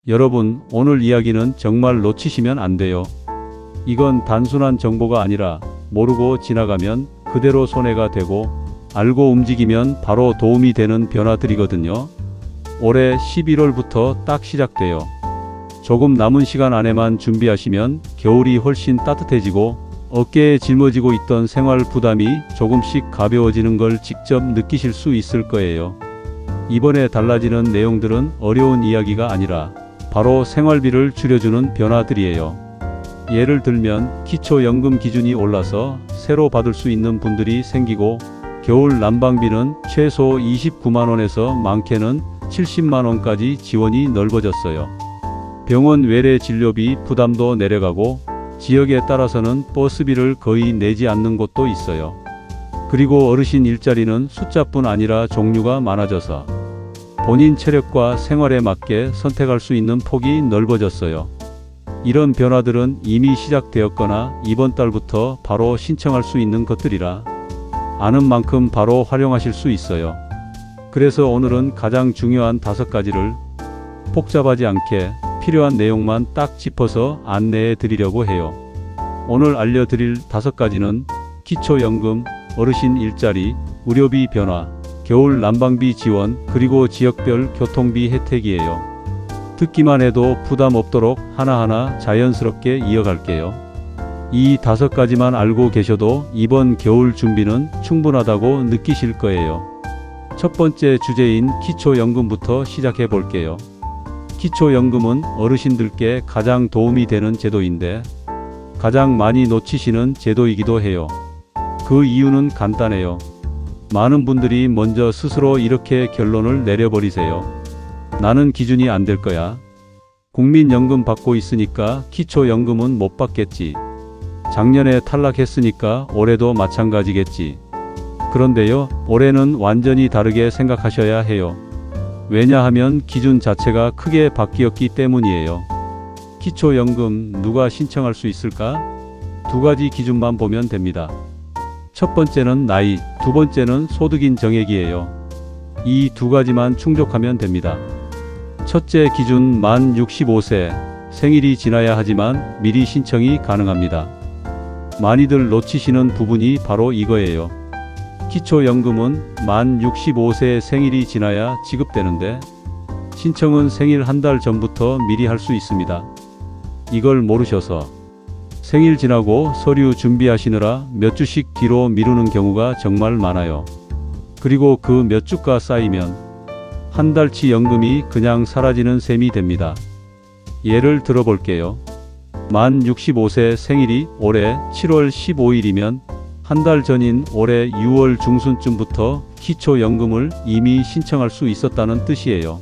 여러분, 오늘 이야기는 정말 놓치시면 안 돼요. 이건 단순한 정보가 아니라 모르고 지나가면 그대로 손해가 되고 알고 움직이면 바로 도움이 되는 변화들이거든요. 올해 11월부터 딱 시작돼요. 조금 남은 시간 안에만 준비하시면 겨울이 훨씬 따뜻해지고 어깨에 짊어지고 있던 생활 부담이 조금씩 가벼워지는 걸 직접 느끼실 수 있을 거예요. 이번에 달라지는 내용들은 어려운 이야기가 아니라 바로 생활비를 줄여주는 변화들이에요. 예를 들면 기초연금 기준이 올라서 새로 받을 수 있는 분들이 생기고 겨울 난방비는 최소 29만원에서 많게는 70만원까지 지원이 넓어졌어요. 병원 외래 진료비 부담도 내려가고 지역에 따라서는 버스비를 거의 내지 않는 곳도 있어요. 그리고 어르신 일자리는 숫자뿐 아니라 종류가 많아져서 본인 체력과 생활에 맞게 선택할 수 있는 폭이 넓어졌어요. 이런 변화들은 이미 시작되었거나 이번 달부터 바로 신청할 수 있는 것들이라 아는 만큼 바로 활용하실 수 있어요. 그래서 오늘은 가장 중요한 5가지를 복잡하지 않게 필요한 내용만 딱 짚어서 안내해 드리려고 해요. 오늘 알려드릴 5가지는 기초연금, 어르신 일자리, 의료비 변화, 겨울 난방비 지원, 그리고 지역별 교통비 혜택이에요. 듣기만 해도 부담 없도록 하나하나 자연스럽게 이어갈게요. 이 5가지만 알고 계셔도 이번 겨울 준비는 충분하다고 느끼실 거예요. 첫 번째 주제인 기초연금부터 시작해 볼게요. 기초연금은 어르신들께 가장 도움이 되는 제도인데 가장 많이 놓치시는 제도이기도 해요. 그 이유는 간단해요. 많은 분들이 먼저 스스로 이렇게 결론을 내려버리세요. 나는 기준이 안 될 거야. 국민연금 받고 있으니까 기초연금은 못 받겠지. 작년에 탈락했으니까 올해도 마찬가지겠지. 그런데요, 올해는 완전히 다르게 생각하셔야 해요. 왜냐하면 기준 자체가 크게 바뀌었기 때문이에요. 기초연금 누가 신청할 수 있을까? 2가지 기준만 보면 됩니다. 첫 번째는 나이, 두 번째는 소득인 정액이에요. 이 2가지만 충족하면 됩니다. 첫째 기준 만 65세, 생일이 지나야 하지만 미리 신청이 가능합니다. 많이들 놓치시는 부분이 바로 이거예요. 기초연금은 만 65세 생일이 지나야 지급되는데 신청은 생일 한 달 전부터 미리 할 수 있습니다. 이걸 모르셔서 생일 지나고 서류 준비하시느라 몇 주씩 뒤로 미루는 경우가 정말 많아요. 그리고 그 몇 주가 쌓이면 한 달치 연금이 그냥 사라지는 셈이 됩니다. 예를 들어 볼게요. 만 65세 생일이 올해 7월 15일이면 한 달 전인 올해 6월 중순쯤부터 기초연금을 이미 신청할 수 있었다는 뜻이에요.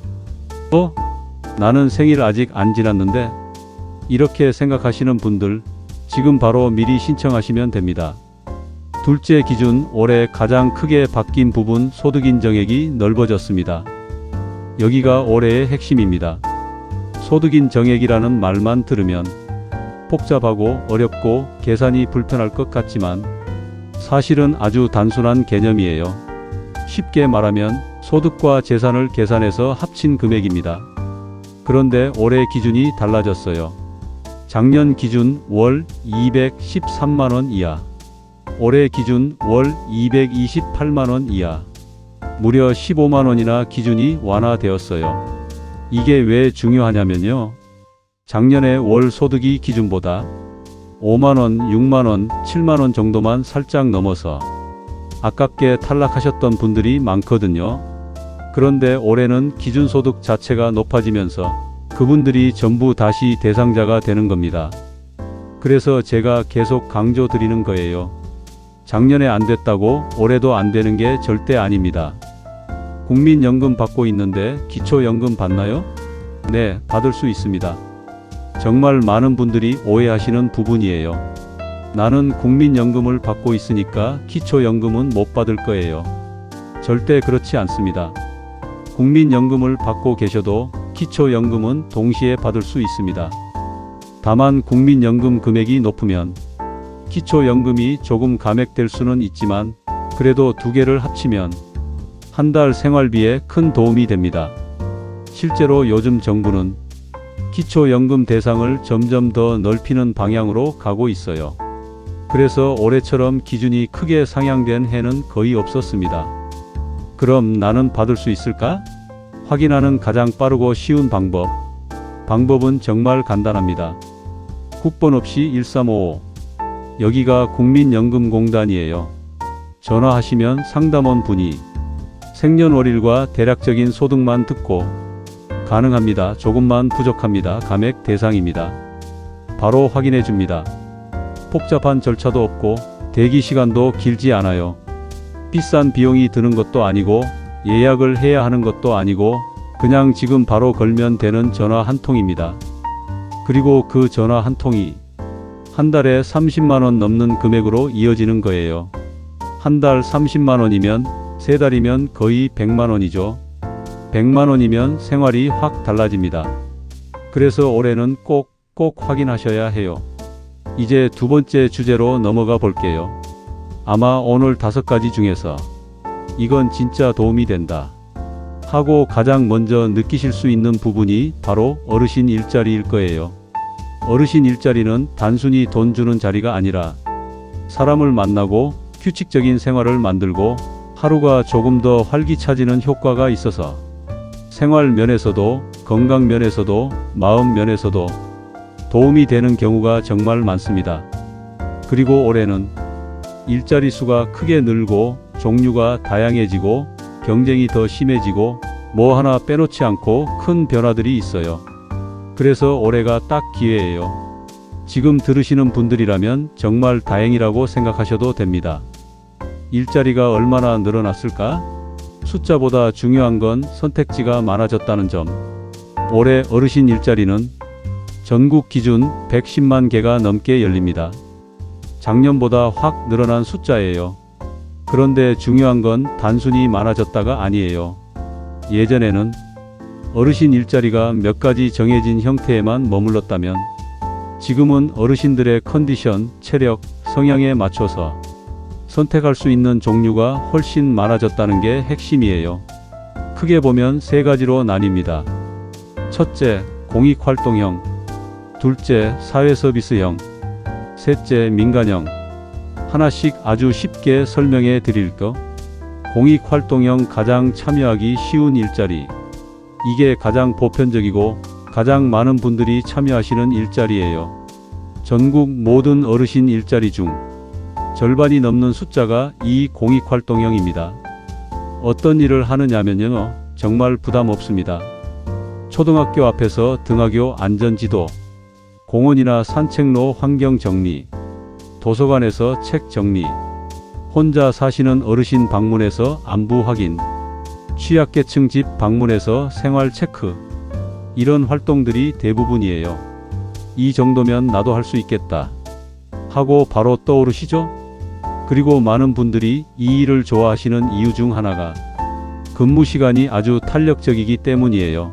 나는 생일 아직 안 지났는데? 이렇게 생각하시는 분들 지금 바로 미리 신청하시면 됩니다. 둘째 기준, 올해 가장 크게 바뀐 부분 소득인 정액이 넓어졌습니다. 여기가 올해의 핵심입니다. 소득인 정액이라는 말만 들으면 복잡하고 어렵고 계산이 불편할 것 같지만 사실은 아주 단순한 개념이에요. 쉽게 말하면 소득과 재산을 계산해서 합친 금액입니다. 그런데 올해 기준이 달라졌어요. 작년 기준 월 213만원 이하, 올해 기준 월 228만원 이하, 무려 15만원이나 기준이 완화되었어요. 이게 왜 중요하냐면요. 작년에 월 소득이 기준보다 5만원, 6만원, 7만원 정도만 살짝 넘어서 아깝게 탈락하셨던 분들이 많거든요. 그런데 올해는 기준소득 자체가 높아지면서 그분들이 전부 다시 대상자가 되는 겁니다. 그래서 제가 계속 강조드리는 거예요. 작년에 안 됐다고 올해도 안 되는 게 절대 아닙니다. 국민연금 받고 있는데 기초연금 받나요? 네, 받을 수 있습니다. 정말 많은 분들이 오해하시는 부분이에요. 나는 국민연금을 받고 있으니까 기초연금은 못 받을 거예요. 절대 그렇지 않습니다. 국민연금을 받고 계셔도 기초연금은 동시에 받을 수 있습니다. 다만 국민연금 금액이 높으면 기초연금이 조금 감액될 수는 있지만 그래도 2개를 합치면 한 달 생활비에 큰 도움이 됩니다. 실제로 요즘 정부는 기초연금 대상을 점점 더 넓히는 방향으로 가고 있어요. 그래서 올해처럼 기준이 크게 상향된 해는 거의 없었습니다. 그럼 나는 받을 수 있을까? 확인하는 가장 빠르고 쉬운 방법. 방법은 정말 간단합니다. 국번 없이 1355. 여기가 국민연금공단이에요. 전화하시면 상담원 분이 생년월일과 대략적인 소득만 듣고 가능합니다. 조금만 부족합니다. 감액 대상입니다. 바로 확인해 줍니다. 복잡한 절차도 없고 대기 시간도 길지 않아요. 비싼 비용이 드는 것도 아니고 예약을 해야 하는 것도 아니고 그냥 지금 바로 걸면 되는 전화 한 통입니다. 그리고 그 전화 한 통이 한 달에 30만 원 넘는 금액으로 이어지는 거예요. 한 달 30만 원이면 세 달이면 거의 100만 원이죠. 100만 원이면 생활이 확 달라집니다. 그래서 올해는 꼭 확인하셔야 해요. 이제 두 번째 주제로 넘어가 볼게요. 아마 오늘 5가지 중에서 이건 진짜 도움이 된다 하고 가장 먼저 느끼실 수 있는 부분이 바로 어르신 일자리일 거예요. 어르신 일자리는 단순히 돈 주는 자리가 아니라 사람을 만나고 규칙적인 생활을 만들고 하루가 조금 더 활기차지는 효과가 있어서 생활 면에서도 건강 면에서도 마음 면에서도 도움이 되는 경우가 정말 많습니다. 그리고 올해는 일자리 수가 크게 늘고 종류가 다양해지고 경쟁이 더 심해지고 뭐 하나 빼놓지 않고 큰 변화들이 있어요. 그래서 올해가 딱 기회예요. 지금 들으시는 분들이라면 정말 다행이라고 생각하셔도 됩니다. 일자리가 얼마나 늘어났을까? 숫자보다 중요한 건 선택지가 많아졌다는 점. 올해 어르신 일자리는 전국 기준 110만 개가 넘게 열립니다. 작년보다 확 늘어난 숫자예요. 그런데 중요한 건 단순히 많아졌다가 아니에요. 예전에는 어르신 일자리가 몇 가지 정해진 형태에만 머물렀다면 지금은 어르신들의 컨디션, 체력, 성향에 맞춰서 선택할 수 있는 종류가 훨씬 많아졌다는 게 핵심이에요. 크게 보면 3가지로 나뉩니다. 첫째, 공익활동형. 둘째, 사회서비스형. 셋째, 민간형. 하나씩 아주 쉽게 설명해 드릴까? 공익활동형 가장 참여하기 쉬운 일자리. 이게 가장 보편적이고 가장 많은 분들이 참여하시는 일자리예요. 전국 모든 어르신 일자리 중 절반이 넘는 숫자가 이 공익활동형입니다. 어떤 일을 하느냐면요, 정말 부담 없습니다. 초등학교 앞에서 등하교 안전지도, 공원이나 산책로 환경 정리, 도서관에서 책 정리, 혼자 사시는 어르신 방문해서 안부 확인, 취약계층 집 방문해서 생활 체크, 이런 활동들이 대부분이에요. 이 정도면 나도 할 수 있겠다 하고 바로 떠오르시죠? 그리고 많은 분들이 이 일을 좋아하시는 이유 중 하나가 근무 시간이 아주 탄력적이기 때문이에요.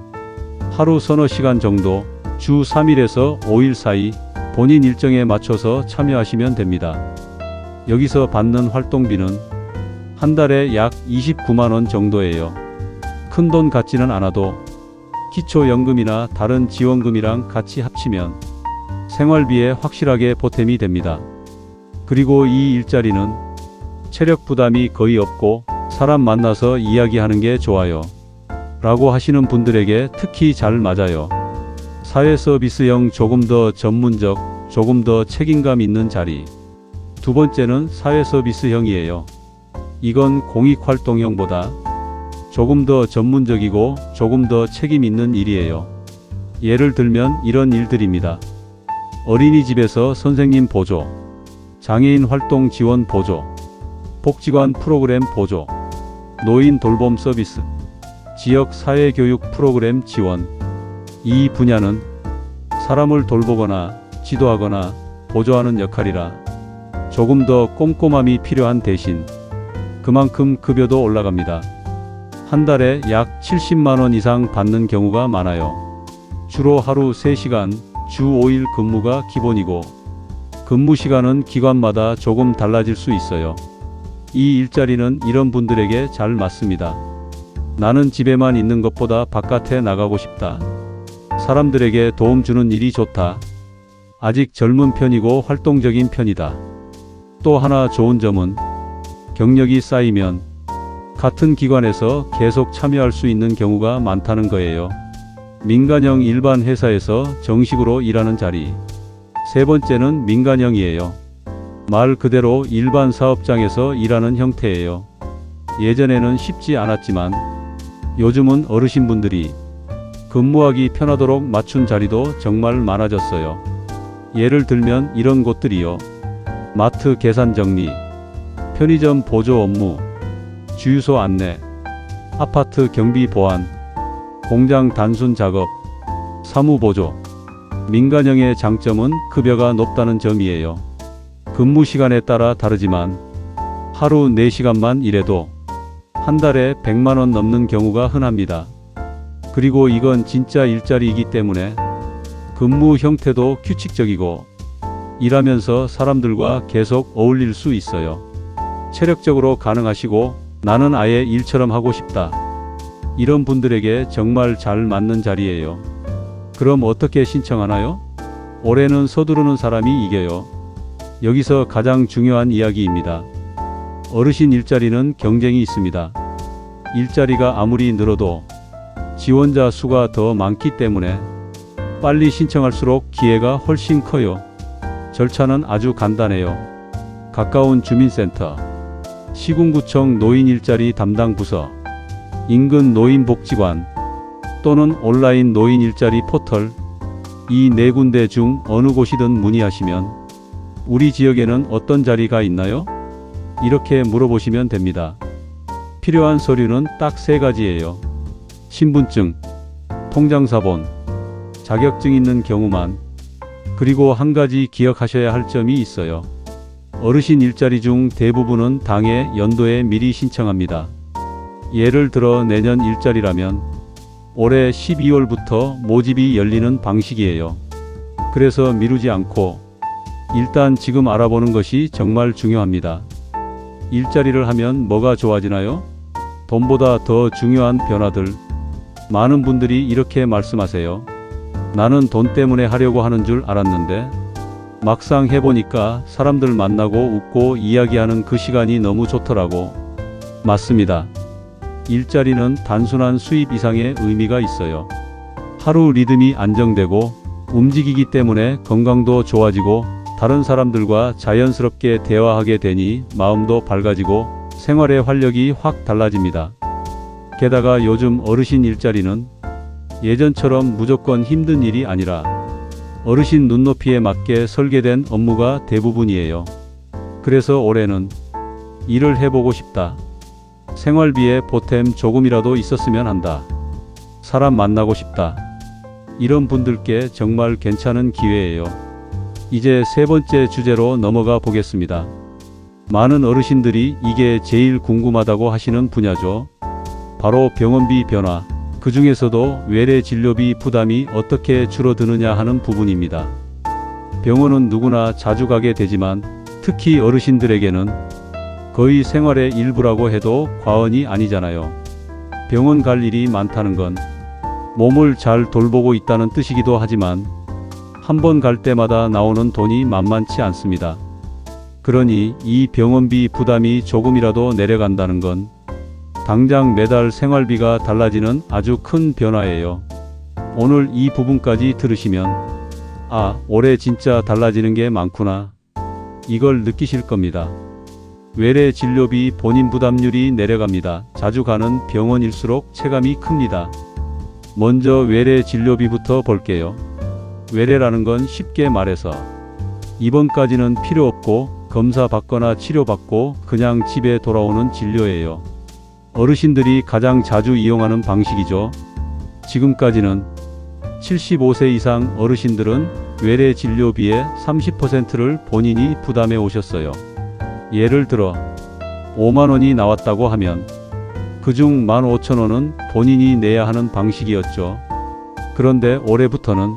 하루 서너 시간 정도, 주 3일에서 5일 사이 본인 일정에 맞춰서 참여하시면 됩니다. 여기서 받는 활동비는 한 달에 약 29만 원 정도예요. 큰 돈 같지는 않아도 기초연금이나 다른 지원금이랑 같이 합치면 생활비에 확실하게 보탬이 됩니다. 그리고 이 일자리는 체력 부담이 거의 없고 사람 만나서 이야기하는 게 좋아요 라고 하시는 분들에게 특히 잘 맞아요. 사회서비스형 조금 더 전문적, 조금 더 책임감 있는 자리. 두 번째는 사회서비스형이에요. 이건 공익활동형보다 조금 더 전문적이고 조금 더 책임 있는 일이에요. 예를 들면 이런 일들입니다. 어린이집에서 선생님 보조, 장애인 활동 지원 보조, 복지관 프로그램 보조, 노인 돌봄 서비스, 지역 사회교육 프로그램 지원. 이 분야는 사람을 돌보거나 지도하거나 보조하는 역할이라 조금 더 꼼꼼함이 필요한 대신 그만큼 급여도 올라갑니다. 한 달에 약 70만 원 이상 받는 경우가 많아요. 주로 하루 3시간, 주 5일 근무가 기본이고 근무 시간은 기관마다 조금 달라질 수 있어요. 이 일자리는 이런 분들에게 잘 맞습니다. 나는 집에만 있는 것보다 바깥에 나가고 싶다. 사람들에게 도움 주는 일이 좋다. 아직 젊은 편이고 활동적인 편이다. 또 하나 좋은 점은 경력이 쌓이면 같은 기관에서 계속 참여할 수 있는 경우가 많다는 거예요. 민간형 일반 회사에서 정식으로 일하는 자리. 세 번째는 민간형이에요. 말 그대로 일반 사업장에서 일하는 형태예요. 예전에는 쉽지 않았지만 요즘은 어르신분들이 근무하기 편하도록 맞춘 자리도 정말 많아졌어요. 예를 들면 이런 곳들이요. 마트 계산 정리, 편의점 보조 업무, 주유소 안내, 아파트 경비 보안, 공장 단순 작업, 사무 보조. 민간형의 장점은 급여가 높다는 점이에요. 근무 시간에 따라 다르지만 하루 4시간만 일해도 한 달에 100만 원 넘는 경우가 흔합니다. 그리고 이건 진짜 일자리이기 때문에 근무 형태도 규칙적이고 일하면서 사람들과 계속 어울릴 수 있어요. 체력적으로 가능하시고 나는 아예 일처럼 하고 싶다. 이런 분들에게 정말 잘 맞는 자리예요. 그럼 어떻게 신청하나요? 올해는 서두르는 사람이 이겨요. 여기서 가장 중요한 이야기입니다. 어르신 일자리는 경쟁이 있습니다. 일자리가 아무리 늘어도 지원자 수가 더 많기 때문에 빨리 신청할수록 기회가 훨씬 커요. 절차는 아주 간단해요. 가까운 주민센터, 시군구청 노인일자리 담당 부서, 인근 노인복지관 또는 온라인 노인일자리 포털, 이 네 군데 중 어느 곳이든 문의하시면 우리 지역에는 어떤 자리가 있나요? 이렇게 물어보시면 됩니다. 필요한 서류는 딱 3가지예요. 신분증, 통장사본, 자격증 있는 경우만. 그리고 한 가지 기억하셔야 할 점이 있어요. 어르신 일자리 중 대부분은 당해 연도에 미리 신청합니다. 예를 들어 내년 일자리라면 올해 12월부터 모집이 열리는 방식이에요. 그래서 미루지 않고 일단 지금 알아보는 것이 정말 중요합니다. 일자리를 하면 뭐가 좋아지나요? 돈보다 더 중요한 변화들. 많은 분들이 이렇게 말씀하세요. 나는 돈 때문에 하려고 하는 줄 알았는데 막상 해보니까 사람들 만나고 웃고 이야기하는 그 시간이 너무 좋더라고. 맞습니다. 일자리는 단순한 수입 이상의 의미가 있어요. 하루 리듬이 안정되고 움직이기 때문에 건강도 좋아지고 다른 사람들과 자연스럽게 대화하게 되니 마음도 밝아지고 생활의 활력이 확 달라집니다. 게다가 요즘 어르신 일자리는 예전처럼 무조건 힘든 일이 아니라 어르신 눈높이에 맞게 설계된 업무가 대부분이에요. 그래서 올해는 일을 해보고 싶다. 생활비에 보탬 조금이라도 있었으면 한다. 사람 만나고 싶다. 이런 분들께 정말 괜찮은 기회예요. 이제 3번째 주제로 넘어가 보겠습니다. 많은 어르신들이 이게 제일 궁금하다고 하시는 분야죠. 바로 병원비 변화. 그 중에서도 외래 진료비 부담이 어떻게 줄어드느냐 하는 부분입니다. 병원은 누구나 자주 가게 되지만 특히 어르신들에게는 거의 생활의 일부라고 해도 과언이 아니잖아요. 병원 갈 일이 많다는 건 몸을 잘 돌보고 있다는 뜻이기도 하지만 한 번 갈 때마다 나오는 돈이 만만치 않습니다. 그러니 이 병원비 부담이 조금이라도 내려간다는 건 당장 매달 생활비가 달라지는 아주 큰 변화예요. 오늘 이 부분까지 들으시면 아, 올해 진짜 달라지는 게 많구나. 이걸 느끼실 겁니다. 외래 진료비 본인 부담률이 내려갑니다. 자주 가는 병원일수록 체감이 큽니다. 먼저 외래 진료비부터 볼게요. 외래라는 건 쉽게 말해서 입원까지는 필요 없고 검사 받거나 치료받고 그냥 집에 돌아오는 진료예요. 어르신들이 가장 자주 이용하는 방식이죠. 지금까지는 75세 이상 어르신들은 외래 진료비의 30%를 본인이 부담해 오셨어요. 예를 들어 5만 원이 나왔다고 하면 그중 15,000원은 본인이 내야 하는 방식이었죠. 그런데 올해부터는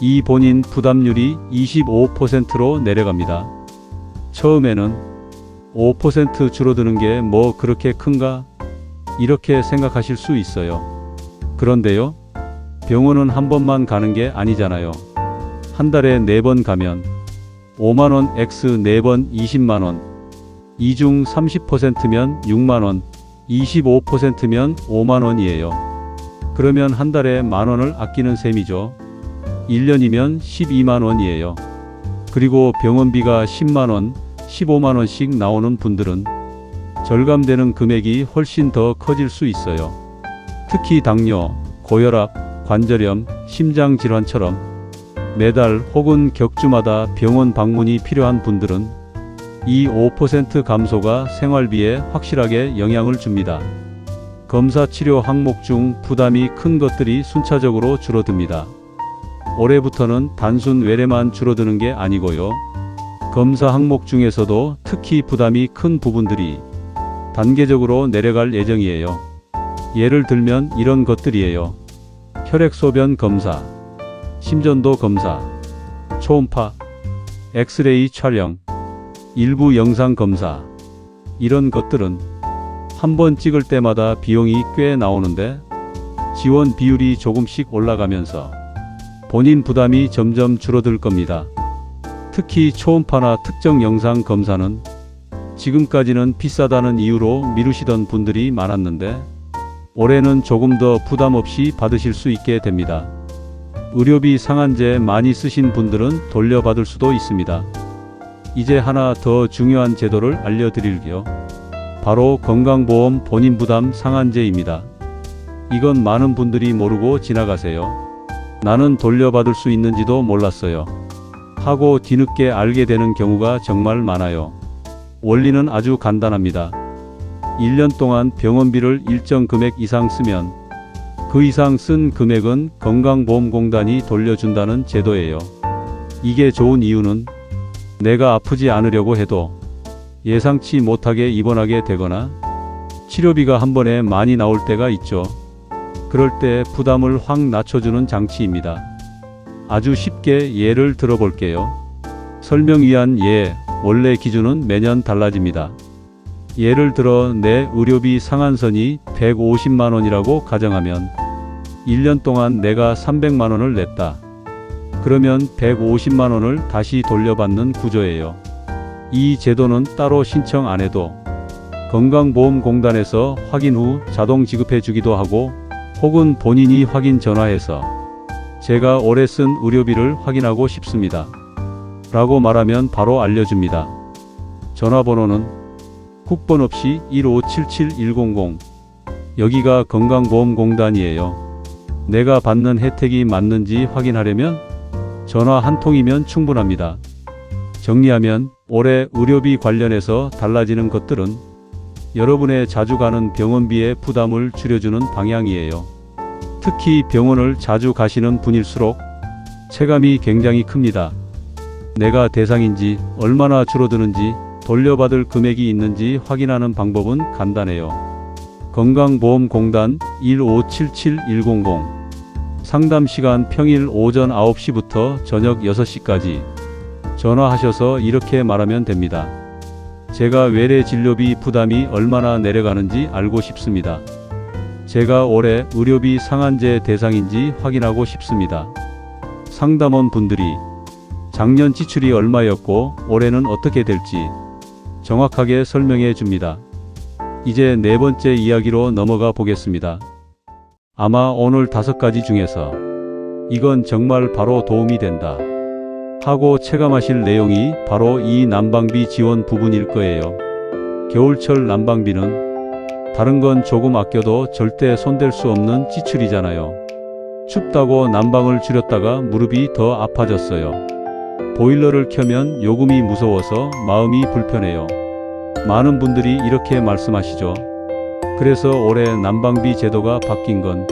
이 본인 부담률이 25%로 내려갑니다. 처음에는 5% 줄어드는 게 뭐 그렇게 큰가? 이렇게 생각하실 수 있어요. 그런데요, 병원은 한 번만 가는 게 아니잖아요. 한 달에 4번 가면 5만원 X 4번 20만원, 이중 30%면 6만원, 25%면 5만원이에요. 그러면 한 달에 만원을 아끼는 셈이죠. 1년이면 12만원이에요. 그리고 병원비가 10만원, 15만원씩 나오는 분들은 절감되는 금액이 훨씬 더 커질 수 있어요. 특히 당뇨, 고혈압, 관절염, 심장질환처럼 매달 혹은 격주마다 병원 방문이 필요한 분들은 이 5% 감소가 생활비에 확실하게 영향을 줍니다. 검사 치료 항목 중 부담이 큰 것들이 순차적으로 줄어듭니다. 올해부터는 단순 외래만 줄어드는 게 아니고요. 검사 항목 중에서도 특히 부담이 큰 부분들이 단계적으로 내려갈 예정이에요. 예를 들면 이런 것들이에요. 혈액소변 검사, 심전도 검사, 초음파, 엑스레이 촬영, 일부 영상 검사. 이런 것들은 한 번 찍을 때마다 비용이 꽤 나오는데 지원 비율이 조금씩 올라가면서 본인 부담이 점점 줄어들 겁니다. 특히 초음파나 특정 영상 검사는 지금까지는 비싸다는 이유로 미루시던 분들이 많았는데 올해는 조금 더 부담 없이 받으실 수 있게 됩니다. 의료비 상한제 많이 쓰신 분들은 돌려받을 수도 있습니다. 이제 하나 더 중요한 제도를 알려드릴게요. 바로 건강보험 본인 부담 상한제입니다. 이건 많은 분들이 모르고 지나가세요. 나는 돌려받을 수 있는지도 몰랐어요 하고 뒤늦게 알게 되는 경우가 정말 많아요. 원리는 아주 간단합니다. 1년 동안 병원비를 일정 금액 이상 쓰면 그 이상 쓴 금액은 건강보험공단이 돌려준다는 제도예요. 이게 좋은 이유는 내가 아프지 않으려고 해도 예상치 못하게 입원하게 되거나 치료비가 한 번에 많이 나올 때가 있죠. 그럴 때 부담을 확 낮춰주는 장치입니다. 아주 쉽게 예를 들어볼게요. 설명 위한 예, 원래 기준은 매년 달라집니다. 예를 들어 내 의료비 상한선이 150만원이라고 가정하면 1년 동안 내가 300만원을 냈다. 그러면 150만원을 다시 돌려받는 구조예요. 이 제도는 따로 신청 안 해도 건강보험공단에서 확인 후 자동 지급해 주기도 하고 혹은 본인이 확인 전화해서 제가 올해 쓴 의료비를 확인하고 싶습니다 라고 말하면 바로 알려줍니다. 전화번호는 국번 없이 1577-100. 여기가 건강보험공단이에요. 내가 받는 혜택이 맞는지 확인하려면 전화 한 통이면 충분합니다. 정리하면 올해 의료비 관련해서 달라지는 것들은 여러분의 자주 가는 병원비의 부담을 줄여주는 방향이에요. 특히 병원을 자주 가시는 분일수록 체감이 굉장히 큽니다. 내가 대상인지, 얼마나 줄어드는지, 돌려받을 금액이 있는지 확인하는 방법은 간단해요. 건강보험공단 1577-100. 상담 시간 평일 오전 9시부터 저녁 6시까지. 전화하셔서 이렇게 말하면 됩니다. 제가 외래 진료비 부담이 얼마나 내려가는지 알고 싶습니다. 제가 올해 의료비 상한제 대상인지 확인하고 싶습니다. 상담원 분들이 작년 지출이 얼마였고 올해는 어떻게 될지 정확하게 설명해 줍니다. 이제 네 번째 이야기로 넘어가 보겠습니다. 아마 오늘 5가지 중에서 이건 정말 바로 도움이 된다 하고 체감하실 내용이 바로 이 난방비 지원 부분일 거예요. 겨울철 난방비는 다른 건 조금 아껴도 절대 손댈 수 없는 지출이잖아요. 춥다고 난방을 줄였다가 무릎이 더 아파졌어요. 보일러를 켜면 요금이 무서워서 마음이 불편해요. 많은 분들이 이렇게 말씀하시죠. 그래서 올해 난방비 제도가 바뀐 건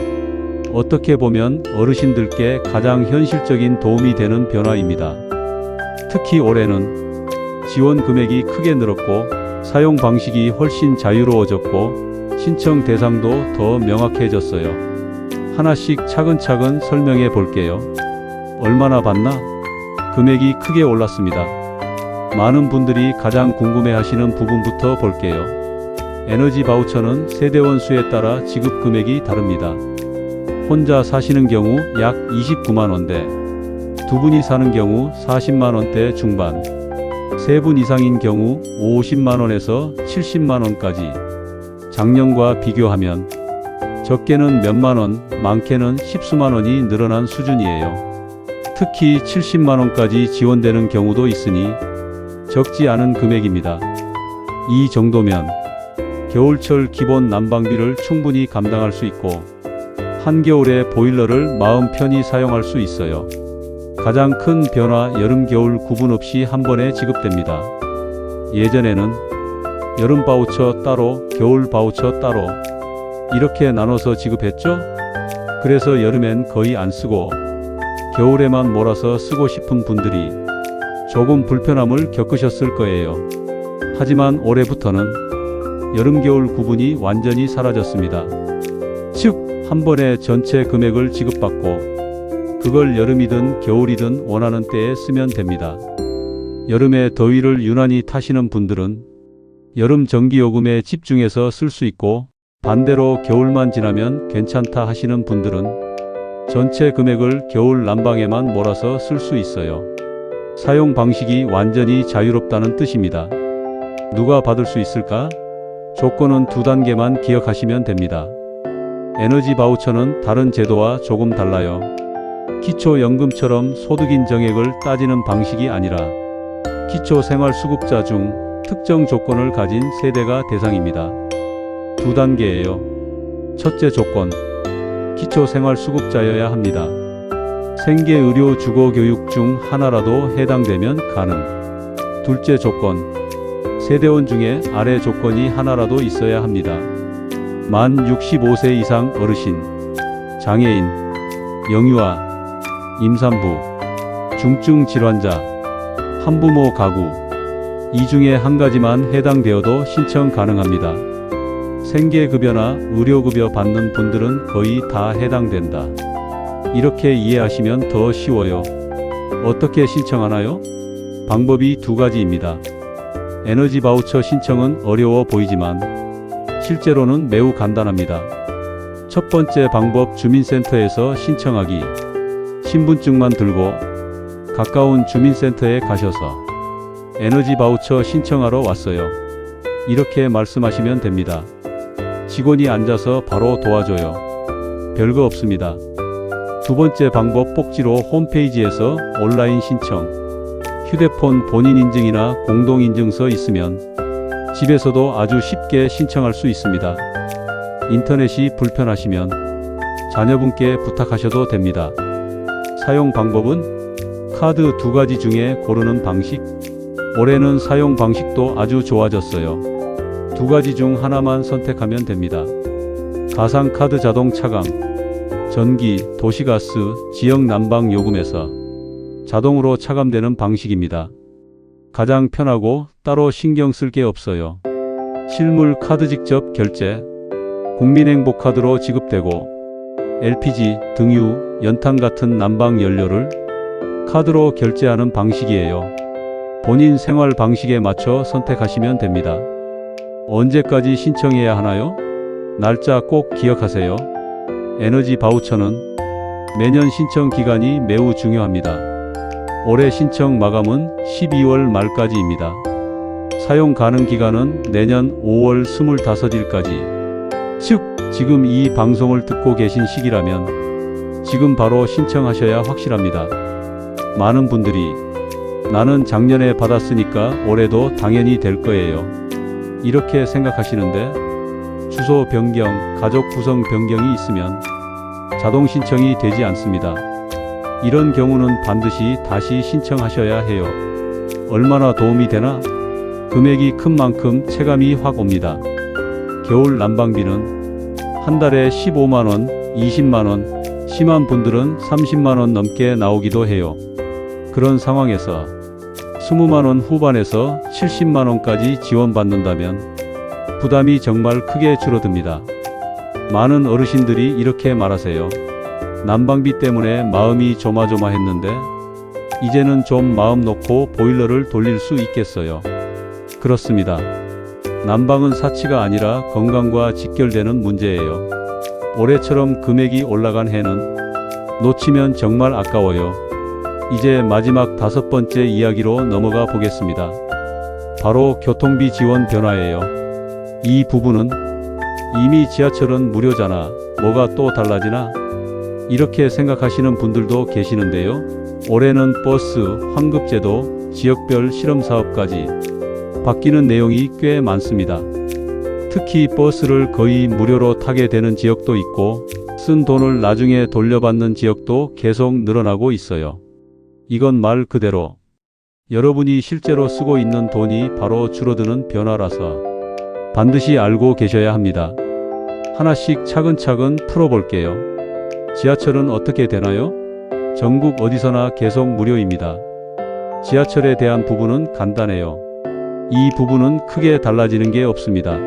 어떻게 보면 어르신들께 가장 현실적인 도움이 되는 변화입니다. 특히 올해는 지원 금액이 크게 늘었고 사용 방식이 훨씬 자유로워졌고 신청 대상도 더 명확해졌어요. 하나씩 차근차근 설명해 볼게요. 얼마나 받나? 금액이 크게 올랐습니다. 많은 분들이 가장 궁금해 하시는 부분부터 볼게요. 에너지 바우처는 세대원 수에 따라 지급 금액이 다릅니다. 혼자 사시는 경우 약 29만 원대, 두 분이 사는 경우 40만 원대 중반, 세 분 이상인 경우 50만 원에서 70만 원까지. 작년과 비교하면 적게는 몇만 원, 많게는 십수만 원이 늘어난 수준이에요. 특히 70만 원까지 지원되는 경우도 있으니 적지 않은 금액입니다. 이 정도면 겨울철 기본 난방비를 충분히 감당할 수 있고 한겨울에 보일러를 마음 편히 사용할 수 있어요. 가장 큰 변화, 여름 겨울 구분 없이 한 번에 지급됩니다. 예전에는 여름 바우처 따로, 겨울 바우처 따로 이렇게 나눠서 지급했죠? 그래서 여름엔 거의 안 쓰고 겨울에만 몰아서 쓰고 싶은 분들이 조금 불편함을 겪으셨을 거예요. 하지만 올해부터는 여름 겨울 구분이 완전히 사라졌습니다. 즉 한 번에 전체 금액을 지급받고 그걸 여름이든 겨울이든 원하는 때에 쓰면 됩니다. 여름에 더위를 유난히 타시는 분들은 여름 전기요금에 집중해서 쓸 수 있고 반대로 겨울만 지나면 괜찮다 하시는 분들은 전체 금액을 겨울 난방에만 몰아서 쓸 수 있어요. 사용 방식이 완전히 자유롭다는 뜻입니다. 누가 받을 수 있을까? 조건은 두 단계만 기억하시면 됩니다. 에너지 바우처는 다른 제도와 조금 달라요. 기초연금처럼 소득인 정액을 따지는 방식이 아니라 기초생활수급자 중 특정 조건을 가진 세대가 대상입니다. 두 단계예요. 첫째 조건, 기초생활수급자여야 합니다. 생계, 의료, 주거, 교육 중 하나라도 해당되면 가능. 둘째 조건, 세대원 중에 아래 조건이 하나라도 있어야 합니다. 만 65세 이상 어르신, 장애인, 영유아, 임산부, 중증 질환자, 한부모 가구, 이 중에 한 가지만 해당되어도 신청 가능합니다. 생계급여나 의료급여 받는 분들은 거의 다 해당된다. 이렇게 이해하시면 더 쉬워요. 어떻게 신청하나요? 방법이 두 가지입니다. 에너지 바우처 신청은 어려워 보이지만 실제로는 매우 간단합니다. 첫 번째 방법, 주민센터에서 신청하기. 신분증만 들고 가까운 주민센터에 가셔서 에너지 바우처 신청하러 왔어요. 이렇게 말씀하시면 됩니다. 직원이 앉아서 바로 도와줘요. 별거 없습니다. 두 번째 방법, 꼭지로 홈페이지에서 온라인 신청. 휴대폰 본인 인증이나 공동인증서 있으면 집에서도 아주 쉽게 신청할 수 있습니다. 인터넷이 불편하시면 자녀분께 부탁하셔도 됩니다. 사용 방법은 카드 두 가지 중에 고르는 방식. 올해는 사용 방식도 아주 좋아졌어요. 두 가지 중 하나만 선택하면 됩니다. 가상카드 자동 차감, 전기, 도시가스, 지역 난방 요금에서 자동으로 차감되는 방식입니다. 가장 편하고 따로 신경 쓸 게 없어요. 실물 카드 직접 결제, 국민행복카드로 지급되고 LPG, 등유, 연탄 같은 난방 연료를 카드로 결제하는 방식이에요. 본인 생활 방식에 맞춰 선택하시면 됩니다. 언제까지 신청해야 하나요? 날짜 꼭 기억하세요. 에너지 바우처는 매년 신청 기간이 매우 중요합니다. 올해 신청 마감은 12월 말까지입니다. 사용 가능 기간은 내년 5월 25일까지. 즉, 지금 이 방송을 듣고 계신 시기라면 지금 바로 신청하셔야 확실합니다. 많은 분들이 나는 작년에 받았으니까 올해도 당연히 될 거예요. 이렇게 생각하시는데 주소 변경, 가족 구성 변경이 있으면 자동 신청이 되지 않습니다. 이런 경우는 반드시 다시 신청하셔야 해요. 얼마나 도움이 되나? 금액이 큰 만큼 체감이 확 옵니다. 겨울 난방비는 한 달에 15만원, 20만원, 심한 분들은 30만원 넘게 나오기도 해요. 그런 상황에서 20만원 후반에서 70만원까지 지원받는다면 부담이 정말 크게 줄어듭니다. 많은 어르신들이 이렇게 말하세요. 난방비 때문에 마음이 조마조마했는데 이제는 좀 마음 놓고 보일러를 돌릴 수 있겠어요. 그렇습니다. 난방은 사치가 아니라 건강과 직결되는 문제예요. 올해처럼 금액이 올라간 해는 놓치면 정말 아까워요. 이제 마지막 5번째 이야기로 넘어가 보겠습니다. 바로 교통비 지원 변화예요. 이 부분은 이미 지하철은 무료잖아. 뭐가 또 달라지나? 이렇게 생각하시는 분들도 계시는데요. 올해는 버스, 환급제도, 지역별 실험사업까지 바뀌는 내용이 꽤 많습니다. 특히 버스를 거의 무료로 타게 되는 지역도 있고 쓴 돈을 나중에 돌려받는 지역도 계속 늘어나고 있어요. 이건 말 그대로 여러분이 실제로 쓰고 있는 돈이 바로 줄어드는 변화라서 반드시 알고 계셔야 합니다. 하나씩 차근차근 풀어볼게요. 지하철은 어떻게 되나요? 전국 어디서나 계속 무료입니다. 지하철에 대한 부분은 간단해요. 이 부분은 크게 달라지는 게 없습니다.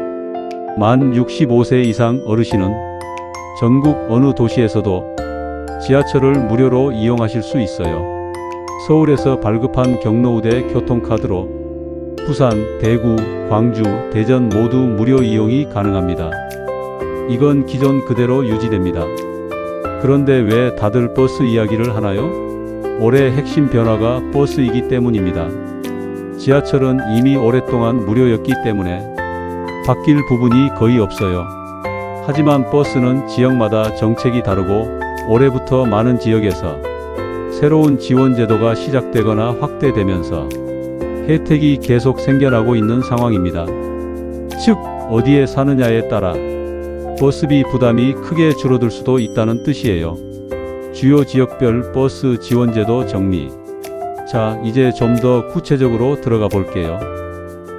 만 65세 이상 어르신은 전국 어느 도시에서도 지하철을 무료로 이용하실 수 있어요. 서울에서 발급한 경로우대 교통카드로 부산, 대구, 광주, 대전 모두 무료 이용이 가능합니다. 이건 기존 그대로 유지됩니다. 그런데 왜 다들 버스 이야기를 하나요? 올해 핵심 변화가 버스이기 때문입니다. 지하철은 이미 오랫동안 무료였기 때문에 바뀔 부분이 거의 없어요. 하지만 버스는 지역마다 정책이 다르고 올해부터 많은 지역에서 새로운 지원 제도가 시작되거나 확대되면서 혜택이 계속 생겨나고 있는 상황입니다. 즉, 어디에 사느냐에 따라 버스비 부담이 크게 줄어들 수도 있다는 뜻이에요. 주요 지역별 버스 지원제도 정리. 자, 이제 좀 더 구체적으로 들어가 볼게요.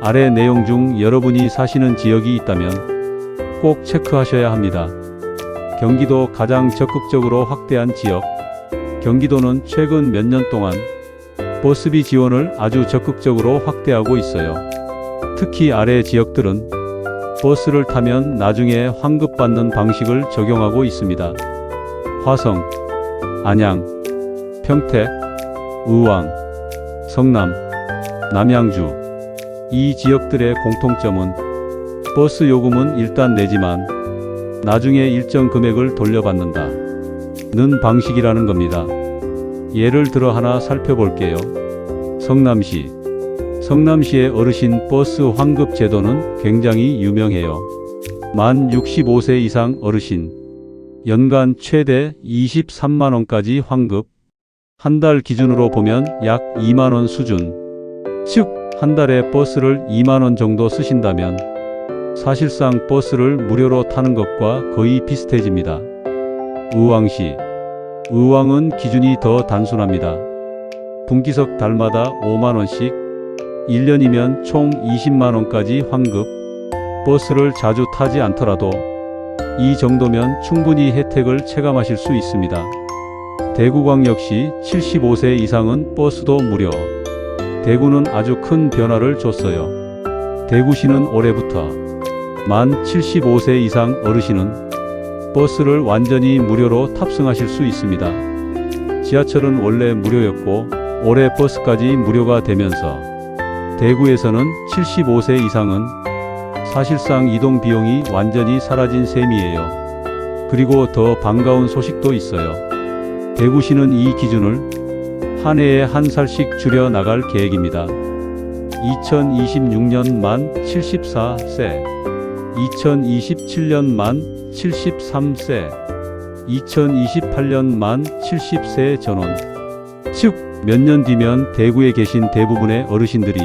아래 내용 중 여러분이 사시는 지역이 있다면 꼭 체크하셔야 합니다. 경기도 가장 적극적으로 확대한 지역. 경기도는 최근 몇 년 동안 버스비 지원을 아주 적극적으로 확대하고 있어요. 특히 아래 지역들은 버스를 타면 나중에 환급받는 방식을 적용하고 있습니다. 화성, 안양, 평택, 의왕, 성남, 남양주. 이 지역들의 공통점은 버스 요금은 일단 내지만 나중에 일정 금액을 돌려받는다 는 방식이라는 겁니다. 예를 들어 하나 살펴볼게요. 성남시의 어르신 버스 환급 제도는 굉장히 유명해요. 만 65세 이상 어르신 연간 최대 23만원까지 환급, 한 달 기준으로 보면 약 2만원 수준. 즉, 한 달에 버스를 2만원 정도 쓰신다면 사실상 버스를 무료로 타는 것과 거의 비슷해집니다. 의왕은 기준이 더 단순합니다. 분기석 달마다 5만원씩, 1년이면 총 20만원까지 환급, 버스를 자주 타지 않더라도 이 정도면 충분히 혜택을 체감하실 수 있습니다. 대구광역시 75세 이상은 버스도 무료. 대구는 아주 큰 변화를 줬어요. 대구시는 올해부터 만 75세 이상 어르신은 버스를 완전히 무료로 탑승하실 수 있습니다. 지하철은 원래 무료였고 올해 버스까지 무료가 되면서 대구에서는 75세 이상은 사실상 이동 비용이 완전히 사라진 셈이에요. 그리고 더 반가운 소식도 있어요. 대구시는 이 기준을 한 해에 한 살씩 줄여 나갈 계획입니다. 2026년 만 74세, 2027년 만 73세, 2028년 만 70세 전원. 즉, 몇 년 뒤면 대구에 계신 대부분의 어르신들이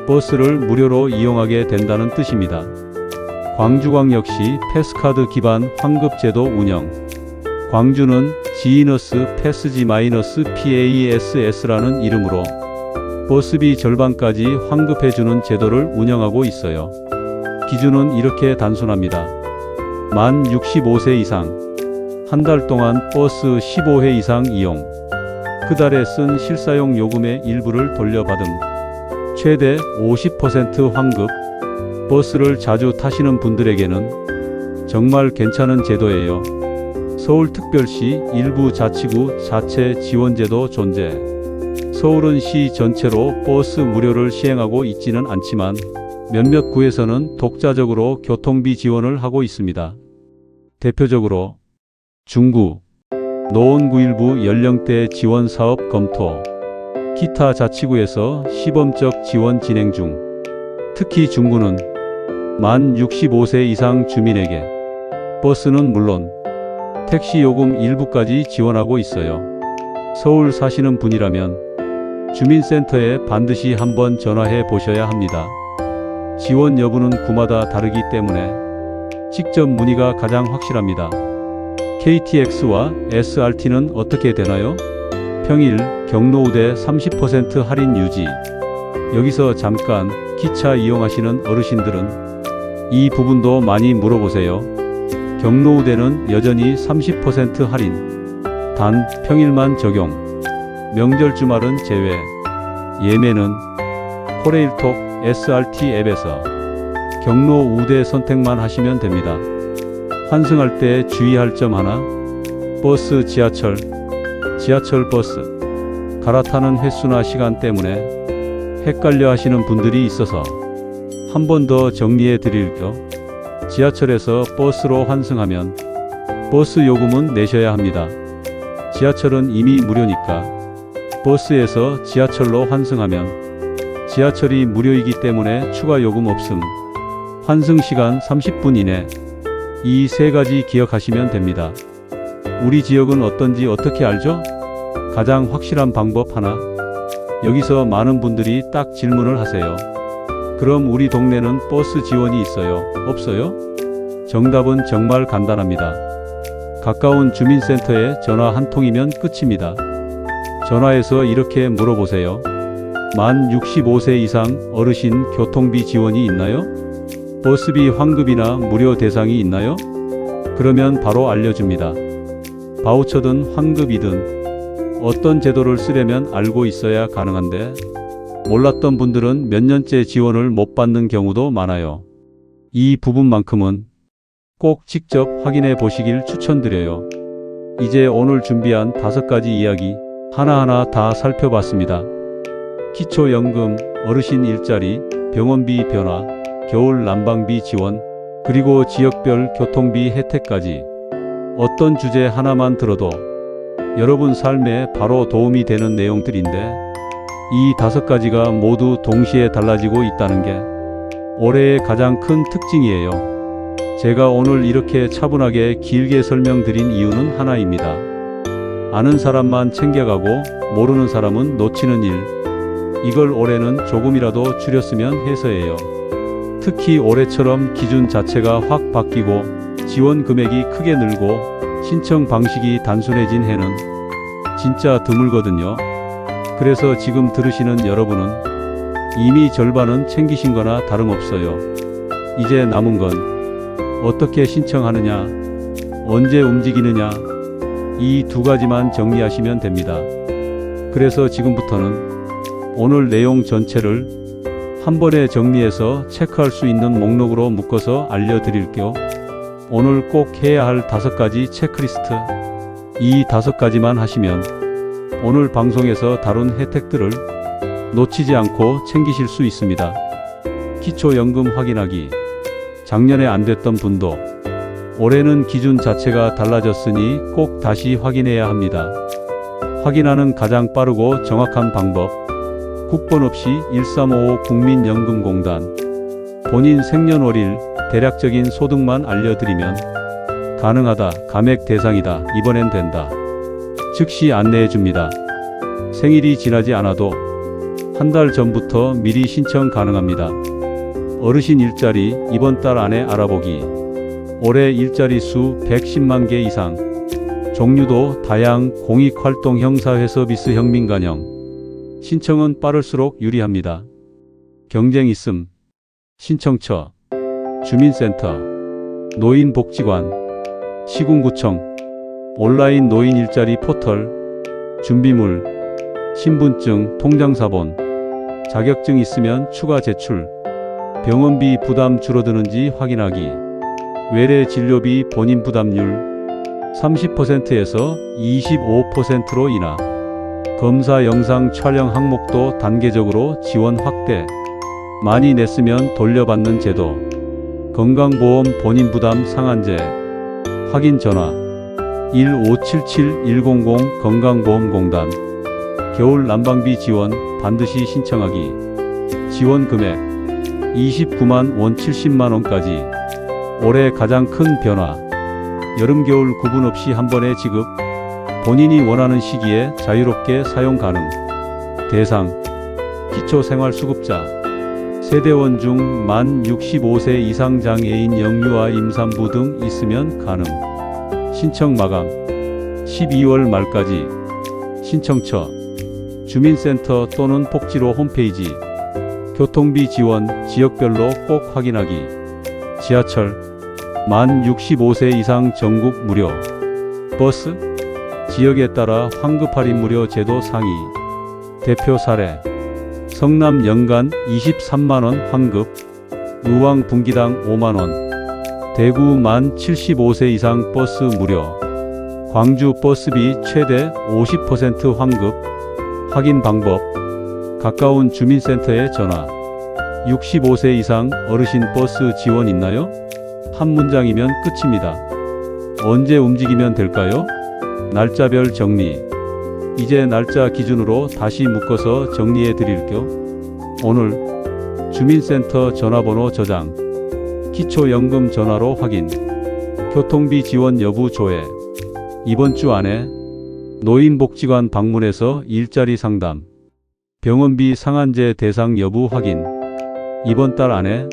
버스를 무료로 이용하게 된다는 뜻입니다. 광주광역시 패스카드 기반 환급제도 운영. 광주는 G-PASS라는 이름으로 버스비 절반까지 환급해주는 제도를 운영하고 있어요. 기준은 이렇게 단순합니다. 만 65세 이상, 한 달 동안 버스 15회 이상 이용, 그 달에 쓴 실사용 요금의 일부를 돌려받음, 최대 50% 환급. 버스를 자주 타시는 분들에게는 정말 괜찮은 제도예요. 서울특별시 일부 자치구 자체 지원제도 존재. 서울은 시 전체로 버스 무료를 시행하고 있지는 않지만 몇몇 구에서는 독자적으로 교통비 지원을 하고 있습니다. 대표적으로 중구, 노원9.19 연령대 지원 사업 검토, 기타 자치구에서 시범적 지원 진행 중. 특히 중구는 만 65세 이상 주민에게 버스는 물론 택시 요금 일부까지 지원하고 있어요. 서울 사시는 분이라면 주민센터에 반드시 한번 전화해 보셔야 합니다. 지원 여부는 구마다 다르기 때문에 직접 문의가 가장 확실합니다. KTX와 SRT는 어떻게 되나요? 평일 경로우대 30% 할인 유지. 여기서 잠깐 기차 이용하시는 어르신들은 이 부분도 많이 물어보세요. 경로우대는 여전히 30% 할인. 단 평일만 적용. 명절 주말은 제외. 예매는 코레일톡 SRT 앱에서 경로 우대 선택만 하시면 됩니다. 환승할 때 주의할 점 하나. 버스, 지하철 버스 갈아타는 횟수나 시간 때문에 헷갈려 하시는 분들이 있어서 한 번 더 정리해 드릴게요. 지하철에서 버스로 환승하면 버스 요금은 내셔야 합니다. 지하철은 이미 무료니까. 버스에서 지하철로 환승하면 지하철이 무료이기 때문에 추가 요금 없음. 환승 시간 30분 이내. 이 세 가지 기억하시면 됩니다. 우리 지역은 어떤지 어떻게 알죠? 가장 확실한 방법 하나. 여기서 많은 분들이 딱 질문을 하세요. 그럼 우리 동네는 버스 지원이 있어요? 없어요? 정답은 정말 간단합니다. 가까운 주민센터에 전화 한 통이면 끝입니다. 전화해서 이렇게 물어보세요. 만 65세 이상 어르신 교통비 지원이 있나요? 버스비 환급이나 무료 대상이 있나요? 그러면 바로 알려줍니다. 바우처든 환급이든 어떤 제도를 쓰려면 알고 있어야 가능한데 몰랐던 분들은 몇 년째 지원을 못 받는 경우도 많아요. 이 부분만큼은 꼭 직접 확인해 보시길 추천드려요. 이제 오늘 준비한 5가지 이야기 하나하나 다 살펴봤습니다. 기초연금, 어르신 일자리, 병원비 변화, 겨울 난방비 지원, 그리고 지역별 교통비 혜택까지 어떤 주제 하나만 들어도 여러분 삶에 바로 도움이 되는 내용들인데 이 5가지가 모두 동시에 달라지고 있다는 게 올해의 가장 큰 특징이에요. 제가 오늘 이렇게 차분하게 길게 설명드린 이유는 하나입니다. 아는 사람만 챙겨가고 모르는 사람은 놓치는 일. 이걸 올해는 조금이라도 줄였으면 해서예요. 특히 올해처럼 기준 자체가 확 바뀌고 지원 금액이 크게 늘고 신청 방식이 단순해진 해는 진짜 드물거든요. 그래서 지금 들으시는 여러분은 이미 절반은 챙기신 거나 다름없어요. 이제 남은 건 어떻게 신청하느냐, 언제 움직이느냐, 이 2가지만 정리하시면 됩니다. 그래서 지금부터는 오늘 내용 전체를 한 번에 정리해서 체크할 수 있는 목록으로 묶어서 알려드릴게요. 오늘 꼭 해야 할 5가지 체크리스트. 이 5가지만 하시면 오늘 방송에서 다룬 혜택들을 놓치지 않고 챙기실 수 있습니다. 기초연금 확인하기. 작년에 안 됐던 분도 올해는 기준 자체가 달라졌으니 꼭 다시 확인해야 합니다. 확인하는 가장 빠르고 정확한 방법. 국번 없이 1355 국민연금공단 본인 생년월일 대략적인 소득만 알려드리면 가능하다, 감액 대상이다, 이번엔 된다. 즉시 안내해줍니다. 생일이 지나지 않아도 한 달 전부터 미리 신청 가능합니다. 어르신 일자리 이번 달 안에 알아보기. 올해 일자리 수 110만 개 이상. 종류도 다양, 공익활동형 사회서비스 혁민간형. 신청은 빠를수록 유리합니다. 경쟁 있음. 신청처, 주민센터, 노인복지관, 시군구청, 온라인 노인 일자리 포털, 준비물, 신분증, 통장사본, 자격증 있으면 추가 제출, 병원비 부담 줄어드는지 확인하기, 외래 진료비 본인 부담률 30%에서 25%로 인하, 검사 영상 촬영 항목도 단계적으로 지원 확대, 많이 냈으면 돌려받는 제도, 건강보험 본인 부담 상한제, 확인 전화 1577-100 건강보험공단. 겨울 난방비 지원 반드시 신청하기. 지원 금액 29만 원 70만 원까지. 올해 가장 큰 변화. 여름 겨울 구분 없이 한 번에 지급. 본인이 원하는 시기에 자유롭게 사용 가능. 대상 기초생활수급자. 세대원 중 만 65세 이상 장애인 영유아 임산부 등 있으면 가능. 신청 마감 12월 말까지. 신청처 주민센터 또는 복지로 홈페이지. 교통비 지원 지역별로 꼭 확인하기. 지하철 만 65세 이상 전국 무료. 버스 지역에 따라 환급 할인 무료 제도 상위. 대표 사례 성남 연간 23만원 환급, 의왕 분기당 5만원, 대구 만 75세 이상 버스 무료, 광주 버스비 최대 50% 환급. 확인 방법 가까운 주민센터에 전화. 65세 이상 어르신 버스 지원 있나요? 한 문장이면 끝입니다. 언제 움직이면 될까요? 날짜별 정리. 이제 날짜 기준으로 다시 묶어서 정리해 드릴게요. 오늘 주민센터 전화번호 저장, 기초연금 전화로 확인, 교통비 지원 여부 조회. 이번 주 안에 노인복지관 방문해서 일자리 상담, 병원비 상한제 대상 여부 확인. 이번 달 안에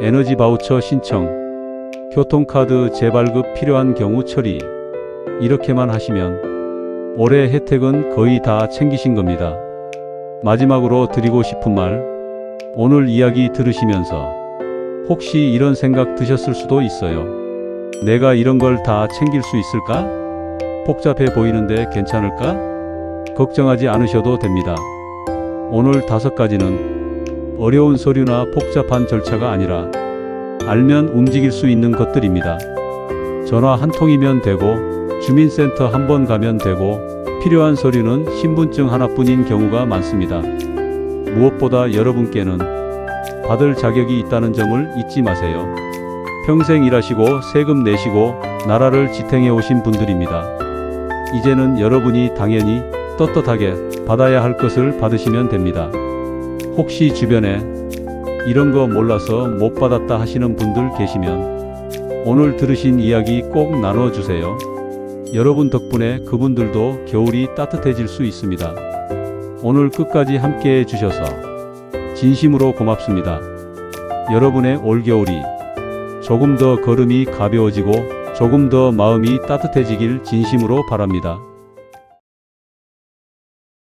에너지 바우처 신청, 교통카드 재발급 필요한 경우 처리. 이렇게만 하시면 올해 혜택은 거의 다 챙기신 겁니다. 마지막으로 드리고 싶은 말, 오늘 이야기 들으시면서 혹시 이런 생각 드셨을 수도 있어요. 내가 이런 걸 다 챙길 수 있을까? 복잡해 보이는데 괜찮을까? 걱정하지 않으셔도 됩니다. 오늘 5가지는 어려운 서류나 복잡한 절차가 아니라 알면 움직일 수 있는 것들입니다. 전화 한 통이면 되고 주민센터 한 번 가면 되고 필요한 서류는 신분증 하나뿐인 경우가 많습니다. 무엇보다 여러분께는 받을 자격이 있다는 점을 잊지 마세요. 평생 일하시고 세금 내시고 나라를 지탱해 오신 분들입니다. 이제는 여러분이 당연히 떳떳하게 받아야 할 것을 받으시면 됩니다. 혹시 주변에 이런 거 몰라서 못 받았다 하시는 분들 계시면 오늘 들으신 이야기 꼭 나눠주세요. 여러분 덕분에 그분들도 겨울이 따뜻해질 수 있습니다. 오늘 끝까지 함께 해주셔서 진심으로 고맙습니다. 여러분의 올겨울이 조금 더 걸음이 가벼워지고 조금 더 마음이 따뜻해지길 진심으로 바랍니다.